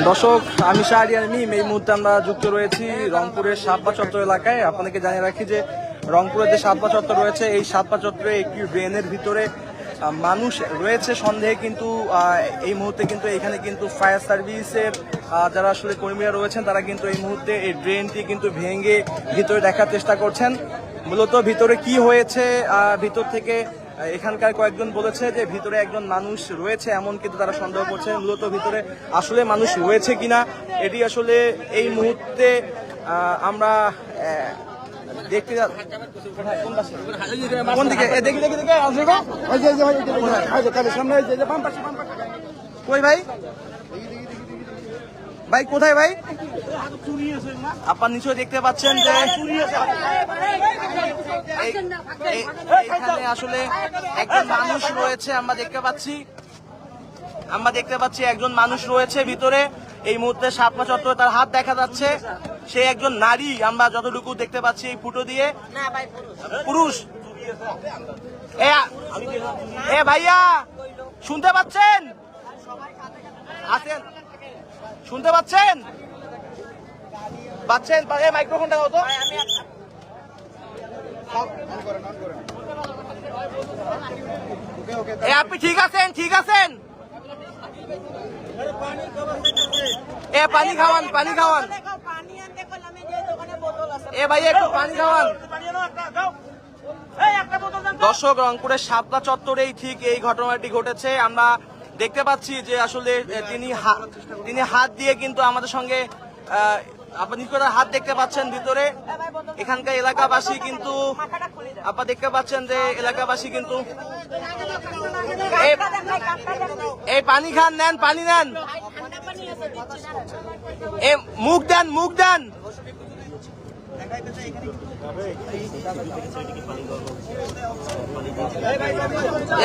দর্শক, আমি শাহরিয়ার মিম। এই মুহূর্তে আমরা যুক্ত রয়েছি রংপুরের সাতপা চত্বর এলাকায়। আপনাদেরকে জানিয়ে রাখি যে রংপুরের যে সাতপা চত্বর রয়েছে, এই সাতপা চত্বরে একটি ড্রেনের ভিতরে মানুষ রয়েছে সন্দেহে, কিন্তু এই মুহূর্তে কিন্তু এখানে কিন্তু ফায়ার সার্ভিসের যারা আসলে কর্মীরা রয়েছেন তারা কিন্তু এই মুহূর্তে এই ড্রেনটি কিন্তু ভেঙে ভিতরে দেখার চেষ্টা করছেন। মূলত ভিতরে কি হয়েছে, ভিতর থেকে এখানকার কয়েকজন বলেছে যে ভিতরে একজন মানুষ রয়েছে, এমন কিন্তু তারা সন্দেহ করছে। মূলত ভিতরে আসলে মানুষ রয়েছে কিনা এটি আসলে এই মুহূর্তে আমরা দেখতে কোন দিকে দেখি দেখি দেখি কই ভাই, ভাই কোথায় ভাই? আপনার নিশ্চয়ই দেখতে পাচ্ছেন যে এখানে আসলে একজন মানুষ রয়েছে। আমরা দেখতে পাচ্ছি একজন মানুষ রয়েছে ভিতরে। এই মুহূর্তে সাতপা চত্বরে তার হাত দেখা যাচ্ছে। সে একজন নারী, আমরা যতটুকু দেখতে পাচ্ছি এই ফুটো দিয়ে। পুরুষ। এ ভাইয়া, শুনতে পাচ্ছেন? আছেন? শুনতে পাচ্ছেন? মাইক্রোফোনটা দাও তো। আপনি ঠিক আছেন? ঠিক আছেন? পানি খাওয়ান, পানি খাওয়ান। ভাই একটু পানি খাওয়ান। দর্শক, রংপুরের সাতপা চত্বরেই ঠিক এই ঘটনাটি ঘটেছে। আমরা দেখতে পাচ্ছি যে আসলে তিনি হাত দিয়ে কিন্তু আমাদের সঙ্গে আপনি হাত দেখতে পাচ্ছেন ভিতরে। এখানকার এলাকাবাসী কিন্তু আপনারা দেখতে পাচ্ছেন যে এলাকাবাসী কিন্তু এই পানি খান, নেন পানি নেন, মুখ দেন, মুখ দেন।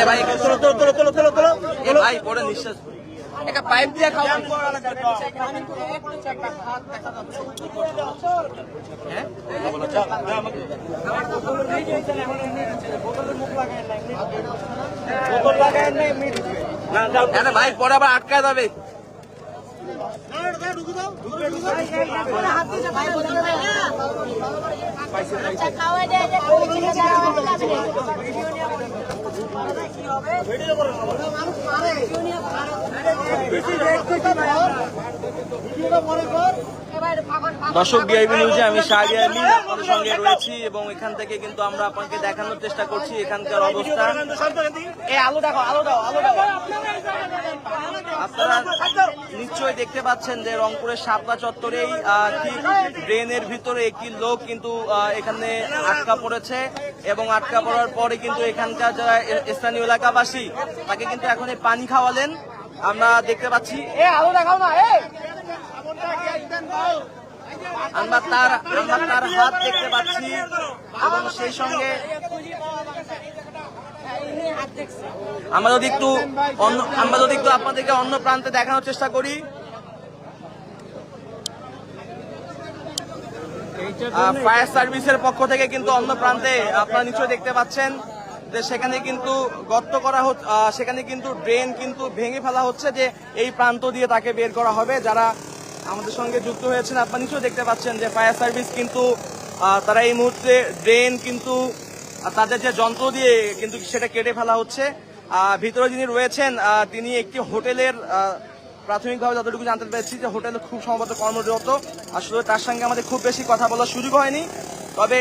ভাই তোলো তোলো তোলো তোলো তোলো তোলো, ভাই পরে নিঃশ্বাস একটা পাইপ দিয়ে খাওয়ান। ভাই পরে আবার আটকায় যাবে। দর্শক, ডিআইবি নিউজে আমি শাহরিয়ার মিম আপনাদের সঙ্গে রয়েছি এবং এখান থেকে কিন্তু আমরা আপনাকে দেখানোর চেষ্টা করছি এখানকার অবস্থা। আলো দাও, আলো দাও, আলো দাও। আপনারা নিশ্চয়ই দেখতে পাচ্ছেন যে রংপুরের সাতপা চত্বরেই ঠিক ড্রেনের ভিতরে একটি লোক কিন্তু এখানে আটকা পড়েছে এবং আটকা পড়ার পরে কিন্তু এখানকার যারা স্থানীয় এলাকাবাসী তাকে কিন্তু এখন পানি খাওয়ালেন। আমরা দেখতে পাচ্ছি আলো দেখাও না, আমরা তার হাত দেখতে পাচ্ছি এবং সেই সঙ্গে আমরা যদি একটু আপনাদেরকে অন্য প্রান্তে দেখানোর চেষ্টা করি। ফায়ার সার্ভিসের পক্ষ থেকে কিন্তু অন্য প্রান্তে আপনারা নিশ্চয়ই দেখতে পাচ্ছেন যে সেখানে কিন্তু গর্ত করা হচ্ছে, সেখানে কিন্তু ড্রেন কিন্তু ভেঙে ফেলা হচ্ছে যে এই প্রান্ত দিয়ে তাকে বের করা হবে। যারা আমাদের সঙ্গে যুক্ত হয়েছেন আপনারা নিশ্চয়ই দেখতে পাচ্ছেন যে ফায়ার সার্ভিস কিন্তু তারা এই মুহূর্তে ড্রেন কিন্তু তাদের যে যন্ত্র দিয়ে কিন্তু সেটা কেটে ফেলা হচ্ছে। ভিতরে যিনি রয়েছেন তিনি একটি হোটেলের প্রাথমিকভাবে যতটুকু জানতে পেরেছি যে হোটেলে খুব সম্ভবত কর্মরত। আসলে তার সঙ্গে আমাদের খুব বেশি কথা বলার সুযোগ হয়নি, তবে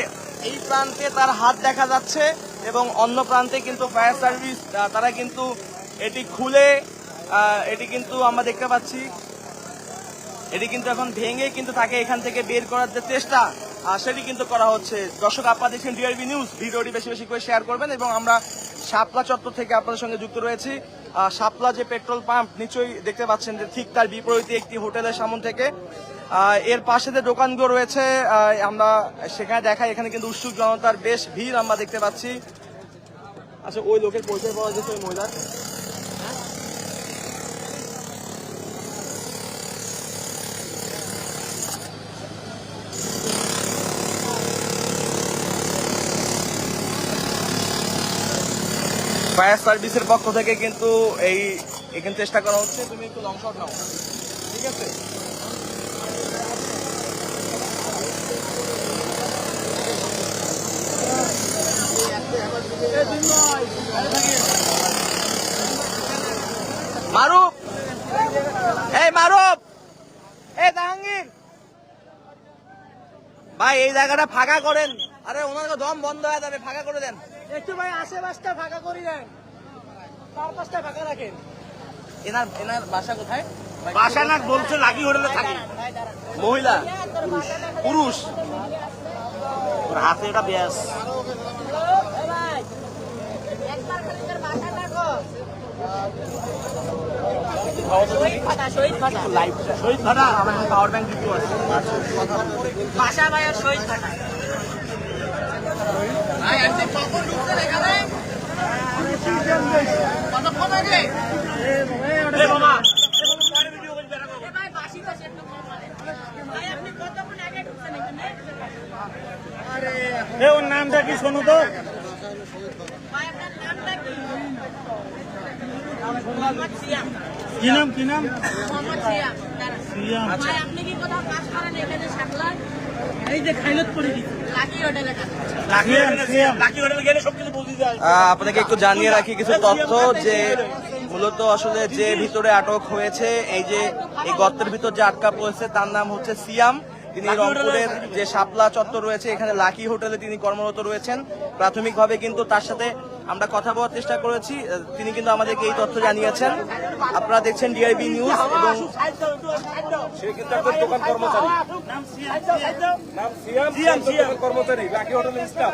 এই প্রান্তে তার হাত দেখা যাচ্ছে এবং অন্য প্রান্তে কিন্তু ফায়ার সার্ভিস তারা কিন্তু এটি খুলে এটি কিন্তু আমরা দেখতে পাচ্ছি এটি কিন্তু এখন ভেঙে কিন্তু তাকে এখান থেকে বের করার যে চেষ্টা সেটি কিন্তু করা হচ্ছে। দর্শক, আপনারা দেখছেন ডিআরবি নিউজ। ভিডিওটি বেশি বেশি করে শেয়ার করবেন এবং আমরা শাপলা চত্বর থেকে আপনাদের সঙ্গে যুক্ত রয়েছি। শাপলা যে পেট্রোল পাম্প নিশ্চয়ই দেখতে পাচ্ছেন যে ঠিক তার বিপরীতে একটি হোটেলের সামনে থেকে এর পাশে যে দোকানগুলো রয়েছে আমরা সেখানে দেখাই, এখানে কিন্তু উৎসুক জনতার বেশ ভিড় আমরা দেখতে পাচ্ছি। আচ্ছা, ওই লোকের পরিচয় পাওয়া যাচ্ছে, ওই মহিলার। ফায়ার সার্ভিসের পক্ষ থেকে কিন্তু এখানে চেষ্টা করা হচ্ছে তুমি একটু লং শট নাও, ঠিক আছে? মারুফ, এই মারুফ, এই জাহাঙ্গীর ভাই এই জায়গাটা ফাঁকা করেন। আরে ওনার দম বন্ধ হয়ে যাবে, ফাঁকা করে দেন একটু ভাই, আশেপাশটা ফাঁকা করে দেন, চারপাশটা ফাঁকা রাখেন। এনার এনার বাসা কোথায়? বাসা না বলছে লাগি হোটেলে থাকে। মহিলা, পুরুষ? ওর হাতে এটা ব্যাস। শহীদ ভাটা আমার পাওয়ার ব্যাংক দিতে আছে। বাসা ভাই আর শহীদ ফাটা। ওর নামটা কি শোনো তো? কি নাম, কি নাম? সিয়াম। আপনাকে একটু জানিয়ে রাখি কিছু তথ্য, যে মূলত আসলে যে ভিতরে আটক হয়েছে, এই যে এই গর্তের ভিতর যে আটকা পড়েছে তার নাম হচ্ছে সিয়াম। তিনি রংপুরের যে শাপলা চত্বর রয়েছে এখানে লাকি হোটেলে তিনি কর্মরত রয়েছেন। প্রাথমিকভাবে কিন্তু তার সাথে আমরা কথা বলার চেষ্টা করেছি, তিনি কিন্তু আমাদেরকে এই তথ্য জানিয়েছেন। আপনারা দেখছেন ডিআইবি নিউজ এবং সে কিন্তু একজন দোকান কর্মচারী, নাম সিয়াম দোকান কর্মচারী, লাকি হোটেল স্টাফ।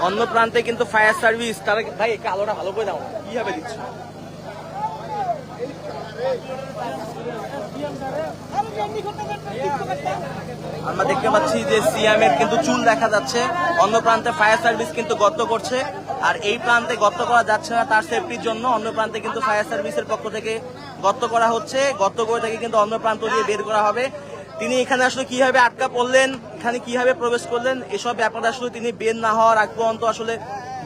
অন্য প্রান্তে কিন্তু ফায়ার সার্ভিস তারা, ভাই একটু আলোটা ভালো করে দাও, কিভাবে দিচ্ছে? আমরা দেখতে পাচ্ছি যে সিয়ামের কিন্তু চুল দেখা যাচ্ছে। অন্য প্রান্তে ফায়ার সার্ভিস কিন্তু গর্ত করছে, আর এই প্রান্তে গর্ত করা যাচ্ছে না তার সেফটির জন্য। অন্য প্রান্তে কিন্তু ফায়ার সার্ভিসের পক্ষ থেকে গর্ত করা হচ্ছে, গর্ত করে থেকে কিন্তু অন্য প্রান্ত দিয়ে বের করা হবে। তিনি এখানে আসলে কিভাবে আটকা পড়লেন, এখানে কিভাবে প্রবেশ করলেন, এসব ব্যাপারে আসলে তিনি বের না হওয়ার আগ পর্যন্ত আসলে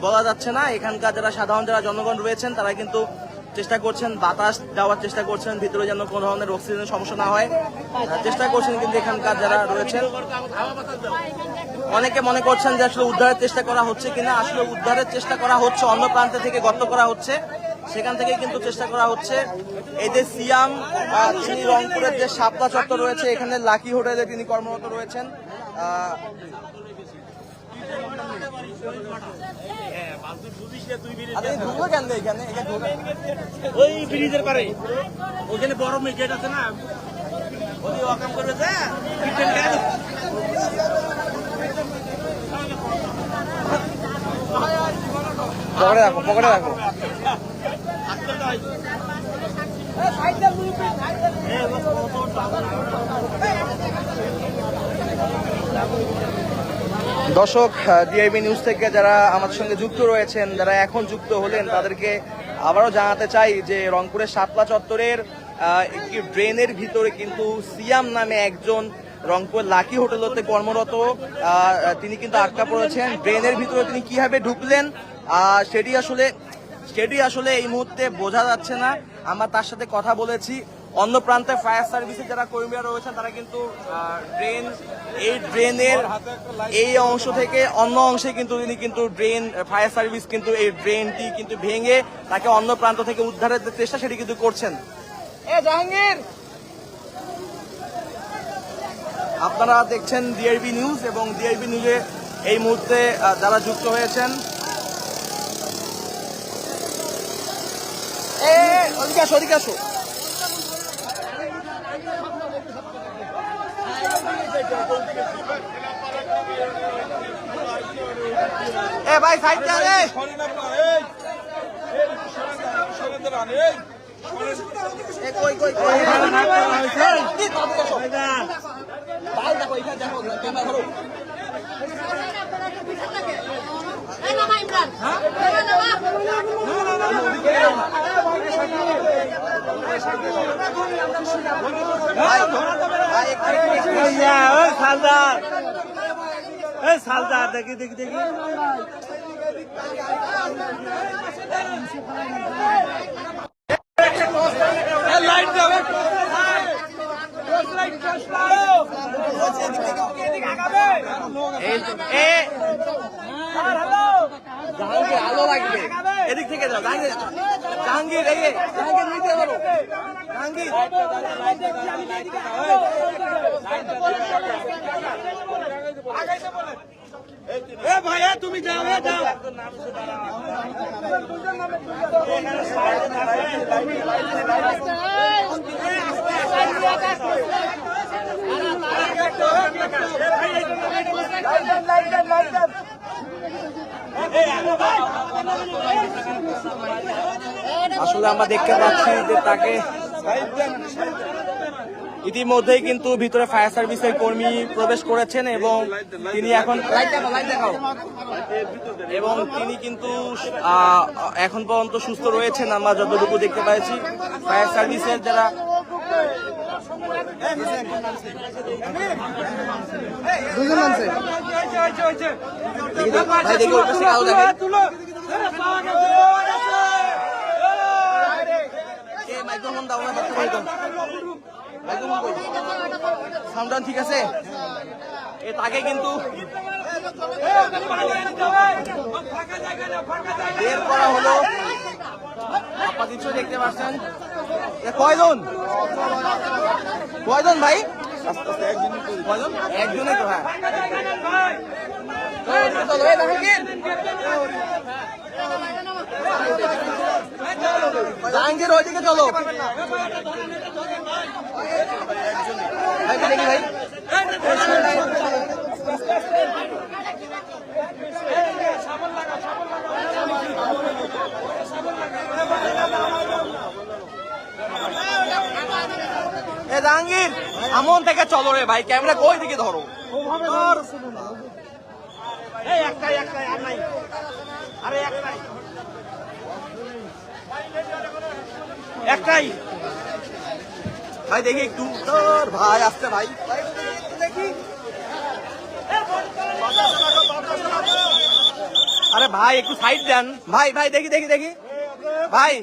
বলা যাচ্ছে না। এখানকার যারা সাধারণ যারা জনগণ রয়েছেন তারা কিন্তু চেষ্টা করছেন, বাতাস দেওয়ার চেষ্টা করছেন, ভিতরে যেন কোনো ধরনের অক্সিজেনের সমস্যা না হয় চেষ্টা করছেন। কিন্তু এখানকার যারা রয়েছেন অনেকে মনে করছেন যে আসলে উদ্ধারের চেষ্টা করা হচ্ছে কিনা। আসলে উদ্ধারের চেষ্টা করা হচ্ছে, অন্য প্রান্তে থেকে গর্ত করা হচ্ছে, সেখান থেকে কিন্তু চেষ্টা করা হচ্ছে। এই যে সিয়াম, তিনি রংপুরের যে শাপলা চত্বর রয়েছে এখানে লাকি হোটেলে তিনি কর্মরত রয়েছেন। ওই ব্রিজের পারে ওখানে বড় গেট আছে না, ওই ওয়াকাম করবে যা। পকেটে রাখো, পকেটে রাখো। দর্শক, ডিআইবি নিউজ থেকে যারা আমাদের সঙ্গে যুক্ত রয়েছেন, যারা এখন যুক্ত হলেন, তাদেরকে আবারও জানাতে চাই যে রংপুরের শাপলা চত্বরের একটি ড্রেনের ভিতরে কিন্তু সিয়াম নামে একজন রংপুর লাকি হোটেলতে কর্মরত, তিনি কিন্তু আটকা পড়েছেন। ড্রেনের ভিতরে তিনি কিভাবে ঢুকলেন সেটি আসলে এই মুহূর্তে বোঝা যাচ্ছে না। আমরা তার সাথে কথা বলেছি। অন্য প্রান্তে ফায়ার সার্ভিসের যারা কর্মীরা রয়েছেন তারা কিন্তু ড্রেনের এই অংশ থেকে অন্য অংশে কিন্তু তিনি কিন্তু ফায়ার সার্ভিস কিন্তু এই ড্রেনটি কিন্তু ভেঙে তাকে অন্য প্রান্ত থেকে উদ্ধারের যে চেষ্টা সেটি কিন্তু করছেন। জাহাঙ্গীর, আপনারা দেখছেন ডিআইবি নিউজ এবং ডিআইবি নিউজে এই মুহূর্তে যারা যুক্ত হয়েছেন, ওদিকে আসো। ভাই সাইড রে, সালদার দেখি দেখি দেখি জাহাঙ্গীর আলো লাগবে, এদিক থেকে যাও। জাহাঙ্গীর, জাহাঙ্গীর জাহাঙ্গীর নিতে পারো। জাহাঙ্গীর ভাইয়া তুমি যাও, যাও। আসলে আমরা দেখতে পাচ্ছি যে তাকে ইতিমধ্যেই কিন্তু ভিতরে ফায়ার সার্ভিসের কর্মী প্রবেশ করেছেন এবং তিনি এখন এবং তিনি কিন্তু এখন পর্যন্ত সুস্থ রয়েছেন আমরা যতটুকু দেখতে পাচ্ছি। ফায়ার সার্ভিসের যারা ভাই দেখি ওর কাছে আলো দেখে মাইক্রোফোন দাও না, সাউন্ড ঠিক আছে। তাকে কিন্তু বের করা হলো, আপনার কিছু দেখতে পাচ্ছেন। কয়জন কয়জন ভাই? কয়জন? একজনে তো। হ্যাঁ জাহাঙ্গীর ওইদিকে চলো ভাই, দেখি ভাই। জাহাঙ্গীর আমন থেকে চলো রে ভাই, ক্যামেরা কই দিকে ধরো। একটাই আর নাই, আরে একটাই ভাই দেখি একটু ভাই আসছে ভাই দেখি। আরে ভাই একটু সাইড দেন ভাই, ভাই দেখি দেখি দেখি ভাই।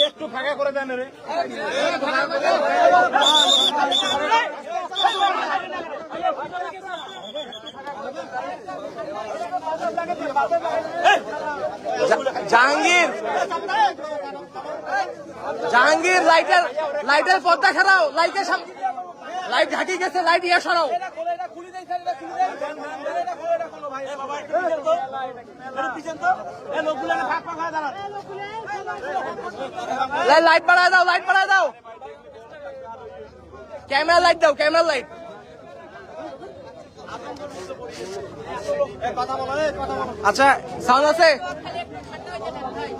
একটু ফাঁকা করে দেন রে। জাহাঙ্গীর, জাহাঙ্গীর লাইটের পর্দা খারাও, লাইট ঢাকি গেছে, লাইট ইয়ে সরাও। লাইট বাড়ায় দাও, লাইট বাড়ায় দাও, ক্যামেরা লাইট দাও, ক্যামেরা লাইট। আচ্ছা সাউন্ড আছে?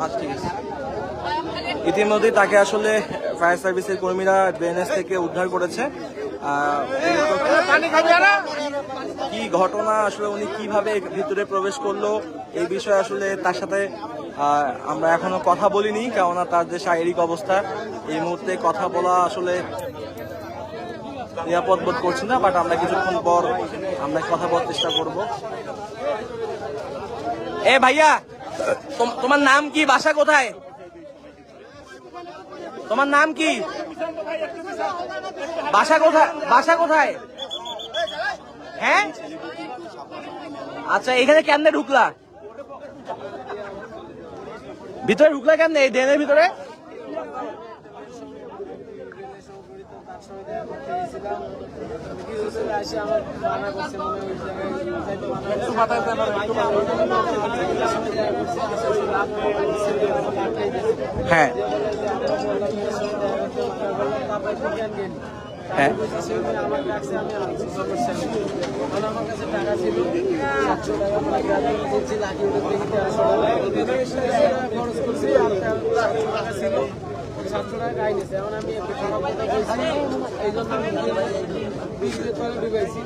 আচ্ছা ঠিক আছে। ইতিমধ্যে তাকে আসলে ফায়ার সার্ভিসের কর্মীরা ড্রেনেজ থেকে উদ্ধার করেছে। কি ঘটনা আসলে, উনি কিভাবে ভিতরে প্রবেশ করলো এই বিষয়ে আসলে তার সাথে আমরা এখনো কথা বলিনি, কেননা তার যে শারীরিক অবস্থা এই মুহূর্তে কথা বলা আসলে নিরাপদ বোধ করছি না, বাট আমরা কিছুক্ষণ পর আমরা কথা বলার চেষ্টা করব। এ ভাইয়া, তোমার নাম কি, বাসা কোথায়, তোমার নাম কি, বাসা কোথায়, বাসা কোথায়? হ্যাঁ আচ্ছা, এখানে কেমনে ঢুকলা, ভিতরে ঢুকলা কেমনে এই ড্রেনের ভিতরে? হ্যাঁ হ্যাঁ আমার কাছে আমি সমস্যা নেই, আমার কাছে টাকা ছিল 700 টাকা খরচ করছি, আর 700 টাকা ছিল, 700 টাকা গাই নিয়েছে। এখন আমি একটু খারাপ কথা বলছি, এই জন্য আমি বিক্রির তলে ঢুকাইছি।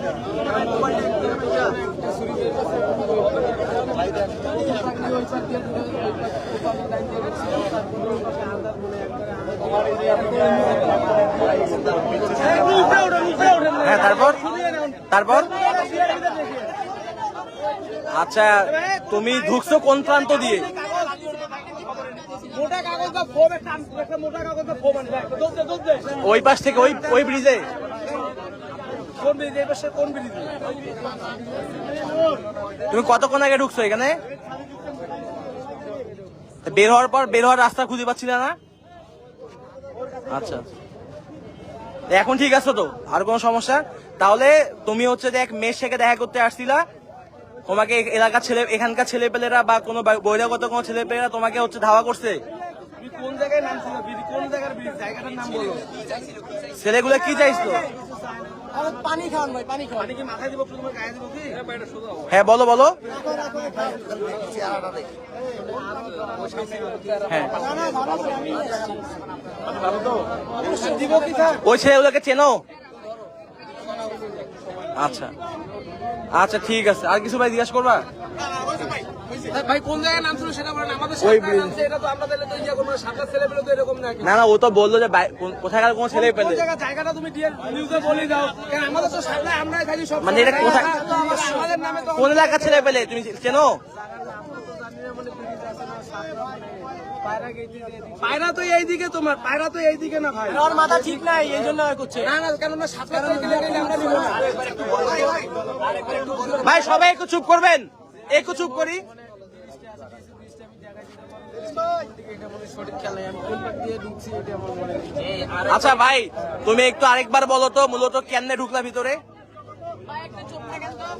হ্যাঁ, তারপর তারপর আচ্ছা, তুমি ঢুকছো কোন প্রান্ত দিয়ে? মোটা কাগজ বা ফোম একটা মোটা কাগজ বা ফোম আনবে একটা দৌড় দে ওই পাশ থেকে ওই ব্রিজে? কোন ব্রিজ এই পাশে কোন ব্রিজ তুমি কতক্ষণ আগে ঢুকছো এখানে? বের হওয়ার রাস্তা খুঁজে পাচ্ছিলে না? আচ্ছা, এখন ঠিক আছে তো? আর কোনো সমস্যা? তাহলে তুমি হচ্ছে যে এক মেয়ের সাথে দেখা করতে আসছিলা, তোমাকে এখানকার ছেলেপেলেরা বা কোনো বহিরাগত কোনো ছেলেপেলেরা তোমাকে হচ্ছে ধাওয়া করছে? তুমি কোন জায়গায় নামছিল কোন জায়গার ব্রিজ জায়গাটার নাম বলো। ছেলেগুলো কি চাইছিল? পানি খাওয়ান ভাই, পানি খাওয়ান। পানি কি মাথায় দিব তোমার গায়ে দিব কি? হ্যাঁ, বলো বলো। হ্যাঁ, দিব কি স্যার? ওই ছেলেগুলোকে চেনো? আচ্ছা আচ্ছা, ঠিক আছে। আর কিছু ভাই জিজ্ঞাসা করবা? ভাই কোন জায়গায় নামছিল সেটা বলেন। আমাদের ওই সামনে নামছে, এটা তো আমরা তাহলে তো ইয়া করব না। সাতটা ছেলে পেলে তো এরকম না। না না, ও তো বললো যে কোথাকার কোন ছেলে কোন পেলে। জায়গাটা তুমি নিউজে বলে দাও, কারণ আমাদের তো সামনে আমরাই থাকি সব। মানে এটা কোথায়, আমাদের নামে তো কোন এলাকার ছেলে পেলে তুমি চেনো? পায়রা তো এইদিকে, তোমার পায়রা তো এইদিকে না ভাই। ওর মাথা ঠিক নাই, এই জন্য করছে। না না, কেন না সাতটা ছেলে পেলে আমরা নিব না। ভাই সবাই একটু চুপ করবেন, একটু চুপ করি। আচ্ছা ভাই, তুমি একটু আরেকবার বলো তো মূলত কেমনে ঢুকলা ভিতরে?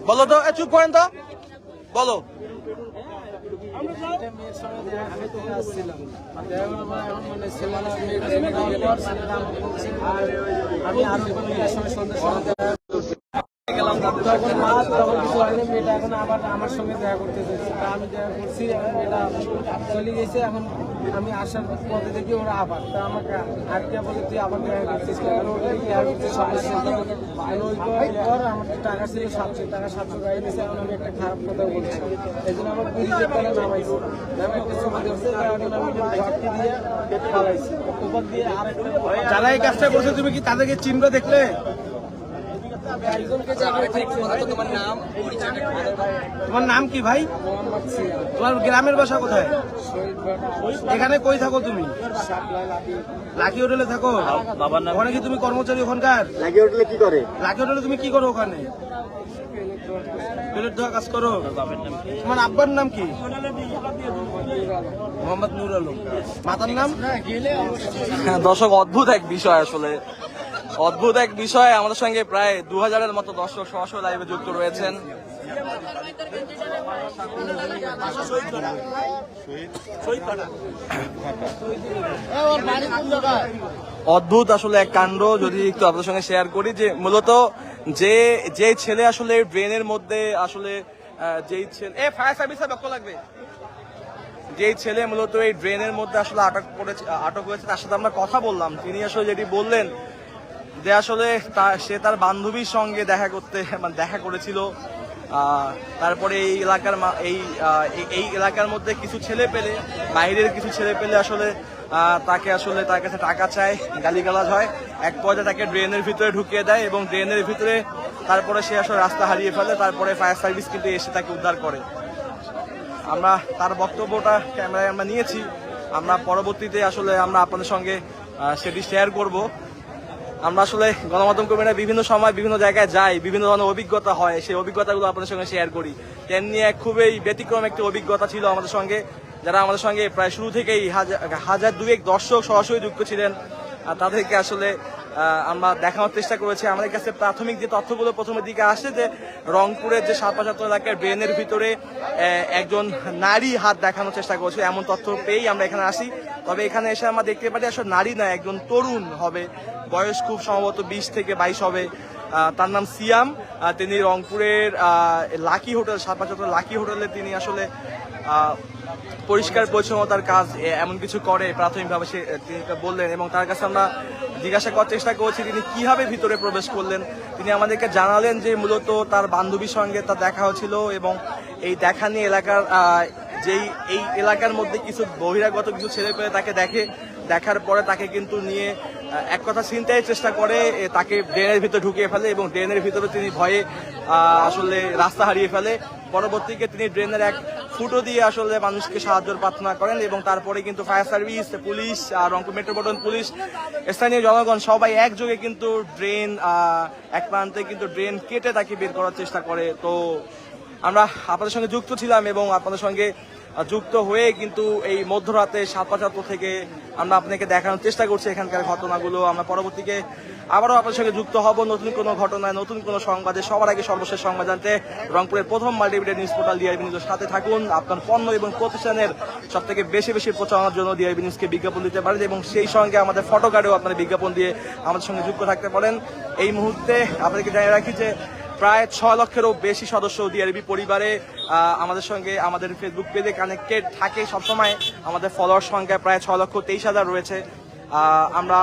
বলো তো, চুপ করেন তো, বলো। মেয়ের সঙ্গে দেখা করতে আসছিলাম, আমি আরো মেয়ের সঙ্গে তখন কিছু হয়নি। মেয়েটা এখন আবার আমার সঙ্গে দেখা করতে চাইছে, তা আমি দেখা করছি। এখন মেয়েটা চলে গেছে। এখন আমি আসার পথে দেখি ওরা আবার, তা আমাকে আটকে বলে তুই আবার দেখা করছিস কেন? ওটা দেখা করতে সমস্যা ওই পর আমার টাকা ছিল 700 টাকা, 700 গাড়ি দিয়েছে। এখন আমি একটা খারাপ কথা বলছি, এই জন্য আমার পুলিশের তারা নামাইছে, নামে একটা ছবি ধরছে। এখন আমি ঘরটি দিয়ে পালাইছি উপর দিয়ে। আরেকটা যারা এই কাজটা করছে তুমি কি তাদেরকে চিহ্ন দেখলে? তোমার নাম কি ভাই? তোমার গ্রামের বাসা কোথায়? এখানে কই থাকো তুমি? লাকি হোটেলে থাকো? ওখানে কি তুমি কর্মচারী ওখানকার? লাকি হোটেলে কি করে? লাকি হোটেলে তুমি কি করো ওখানে? প্লেট ধোয়া কাজ করো? তোমার আব্বার নাম কি? মোহাম্মদ নুর আলম। মাতার নাম? দর্শক, অদ্ভুত এক বিষয়, আসলে অদ্ভুত এক বিষয়। আমাদের সঙ্গে প্রায় 2000-এর মতো দর্শক সরাসরি লাইভে যুক্ত রয়েছেন। অদ্ভুত আসলে এক কাণ্ড। যদি একটু আপনাদের সঙ্গে শেয়ার করি যে মূলত যে ছেলে আসলে ব্রেনের মধ্যে আসলে যেই ছেলে ফায়ার সার্ভিসে লক্ষ্য লাগবে, যেই ছেলে মূলত এই ড্রেনের মধ্যে আসলে আটক হয়েছে, তার সাথে আমরা কথা বললাম। তিনি আসলে যেটি বললেন যে আসলে সে তার বান্ধবীর সঙ্গে দেখা করেছিল। তারপরে এই এলাকার মধ্যে কিছু ছেলে পেলে, বাইরের কিছু ছেলে পেলে আসলে তার কাছে টাকা চায়, গালিগালাজ হয়। এক পর্যায়ে তাকে ড্রেনের ভিতরে ঢুকিয়ে দেয় এবং ড্রেনের ভিতরে তারপরে সে আসলে রাস্তা হারিয়ে ফেলে। তারপরে ফায়ার সার্ভিস কিন্তু এসে তাকে উদ্ধার করে। আমরা তার বক্তব্যটা ক্যামেরায় আমরা নিয়েছি। আমরা পরবর্তীতে আসলে আমরা আপনাদের সঙ্গে সেটি শেয়ার করব। আমরা আসলে গণমাধ্যম কর্মীরা বিভিন্ন সময় বিভিন্ন জায়গায় যাই, বিভিন্ন ধরনের অভিজ্ঞতা হয়, সেই অভিজ্ঞতাগুলো আপনাদের সঙ্গে শেয়ার করি। তেমনি এক খুবই ব্যতিক্রম একটি অভিজ্ঞতা ছিল আমাদের সঙ্গে, যারা আমাদের সঙ্গে প্রায় শুরু থেকেই হাজার দুয়েক দর্শক সরাসরি যুক্ত ছিলেন। তাদেরকে আসলে আমরা দেখানোর চেষ্টা করেছি। আমাদের কাছে প্রাথমিক যে তথ্যগুলো প্রথমের দিকে আসে যে রংপুরের যে ৭৭ এলাকার ড্রেনের ভিতরে একজন নারী হাত দেখানোর চেষ্টা করেছে, এমন তথ্য পেয়েই আমরা এখানে আসি। তবে এখানে এসে আমরা দেখতে পারি আসলে নারী না, একজন তরুণ হবে, বয়স খুব সম্ভবত 20 থেকে 22 হবে। তার নাম সিয়াম। তিনি রংপুরের লাকি হোটেল, ৭৭ লাকি হোটেলে তিনি আসলে পরিষ্কার পরিচ্ছন্নতার কাজ এমন কিছু করে প্রাথমিকভাবে তিনি বললেন। এবং তার কাছে আমরা জিজ্ঞাসা করার চেষ্টা করেছি তিনি কিভাবে ভিতরে প্রবেশ করলেন। তিনি আমাদেরকে জানালেন যে মূলত তার বান্ধবীর সঙ্গে তার দেখা হয়েছিল এবং এই দেখা নিয়ে এই এলাকার মধ্যে কিছু বহিরাগত কিছু ছেলে পেলে তাকে দেখে, দেখার পরে তাকে কিন্তু নিয়ে এক কথা ছিনতাইয়ের চেষ্টা করে, তাকে ড্রেনের ভিতরে ঢুকিয়ে ফেলে এবং ড্রেনের ভিতরে তিনি ভয়ে আসলে রাস্তা হারিয়ে ফেলে। পরবর্তীকে তিনি ড্রেনের এক ফুটো দিয়ে আসলে মানুষকে সাহায্যের প্রার্থনা করেন এবং তারপরে কিন্তু fire service, police, Rangpur metropolitan police, স্থানীয় জনগণ সবাই একযোগে কিন্তু ড্রেন এক প্রান্তে কিন্তু ড্রেন কেটে তাকে বের করার চেষ্টা করে। তো আমরা আপনাদের সঙ্গে যুক্ত ছিলাম এবং আপনাদের সঙ্গে যুক্ত হয়ে কিন্তু এই মধ্যরাতে ৭:৭৫ থেকে আমরা আপনাকে দেখানোর চেষ্টা করছি এখানকার ঘটনাগুলো। আমরা পরবর্তীকে আবারও আপনার সঙ্গে যুক্ত হব নতুন কোনো ঘটনায়, নতুন কোনো সংবাদে। সবার আগে সর্বশেষ সংবাদ জানতে রংপুরের প্রথম মাল্টিমিডিয়া নিউজ পোর্টাল ডিআরবি নিউজের সাথে থাকুন। আপনার পণ্য এবং প্রতিষ্ঠানের সব থেকে বেশি প্রচারণার জন্য ডিআরবি নিউজকে বিজ্ঞাপন দিতে পারেন এবং সেই সঙ্গে আমাদের ফটো কার্ডেও আপনারা বিজ্ঞাপন দিয়ে আমাদের সঙ্গে যুক্ত থাকতে পারেন। এই মুহূর্তে আপনাদেরকে জানিয়ে রাখি যে প্রায় 6 লক্ষেরও বেশি সদস্য ডিআরবি পরিবারে আমাদের সঙ্গে আমাদের ফেসবুক পেজে কানেক্টেড থাকে সবসময়। আমাদের ফলোয়ার সংখ্যা প্রায় 6,23,000 রয়েছে। আমরা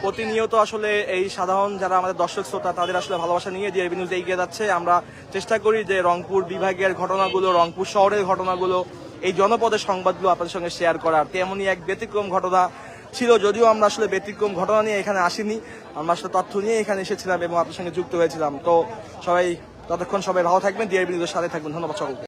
প্রতিনিয়ত আসলে এই সাধারণ যারা আমাদের দর্শক শ্রোতা তাদের আসলে ভালোবাসা নিয়ে ডিআরবি নিউজ এগিয়ে যাচ্ছে। আমরা চেষ্টা করি যে রংপুর বিভাগের ঘটনাগুলো, রংপুর শহরের ঘটনাগুলো, এই জনপদের সংবাদগুলো আপনাদের সঙ্গে শেয়ার করার। তেমনই এক ব্যতিক্রম ঘটনা ছিল, যদিও আমরা আসলে ব্যতিক্রম ঘটনা নিয়ে এখানে আসিনি, আমরা আসলে তথ্য নিয়ে এখানে এসেছিলাম এবং আপনার সঙ্গে যুক্ত হয়েছিলাম। তো ততক্ষণ সবাই ভালো থাকবেন, ডিআরবি নিউজের সাথে থাকবেন। ধন্যবাদ সকলকে।